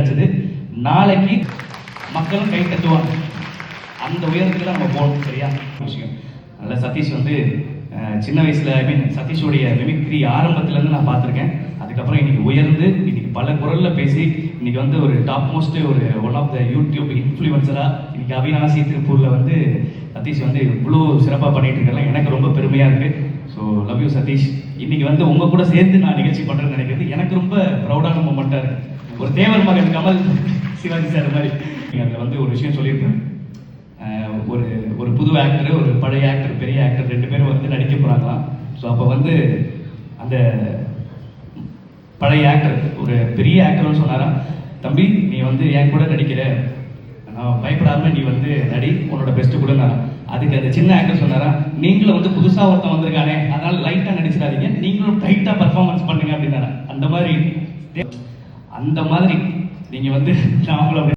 கிடைச்சது. நாளைக்கு மக்களும் கை தட்டுவாங்க. அந்த உயரத்துக்கு தான் நம்ம போகணும். சரியா விஷயம். அதனால் சதீஷ் வந்து சின்ன வயசுல சதீஷோடைய மிமிக்ரி ஆரம்பத்துலேருந்து நான் பார்த்துருக்கேன். அதுக்கப்புறம் இன்னைக்கு உயர்ந்து இன்னைக்கு பல குரலில் பேசி இன்னைக்கு வந்து ஒரு டாப் மோஸ்ட் ஒரு ஒன் ஆஃப் த யூடியூப் இன்ஃப்ளூயன்சராக இன்னைக்கு அவினாசி திருப்பூரில் வந்து சதீஷ் வந்து இவ்வளோ சிறப்பாக பண்ணிட்டு இருக்கலாம். எனக்கு ரொம்ப பெருமையாக இருக்குது. So love you Satish. இன்னைக்கு வந்து உங்கள் கூட சேர்ந்து நான் நிகழ்ச்சி பண்ணுறேன்னு நினைக்கிறது எனக்கு ரொம்ப ப்ரௌடான மூமெண்ட்டாக இருக்குது. ஒரு தேவர் மகன் கமல் சிவாஜி சார் மாதிரி அதில் வந்து ஒரு விஷயம் சொல்லியிருப்பேன். ஒரு புது ஆக்டர், ஒரு பழைய ஆக்டர், பெரிய ஆக்டர் 2 பேரும் வந்து நடிக்க போகிறாங்களாம். ஸோ அப்போ வந்து அந்த பழைய ஆக்டர் ஒரு பெரிய ஆக்டர்னு சொன்னாரா, தம்பி நீ வந்து என் கூட நடிக்கிற, நான் பயப்படாம நீ வந்து நடி, உன்னோட பெஸ்ட்டு கொடுங்க. அதுக்கு அந்த சின்ன ஆக்டர் சொன்னாரா, நீங்களும் வந்து புதுசாக ஒருத்தன் வந்திருக்கானே, அதனால லைட்டாக நடிச்சிடாதீங்க, நீங்களும் டைட்டாக பர்ஃபார்மன்ஸ் பண்ணுங்க அப்படின்னாரா. அந்த மாதிரி நீங்கள் வந்து நாமளும்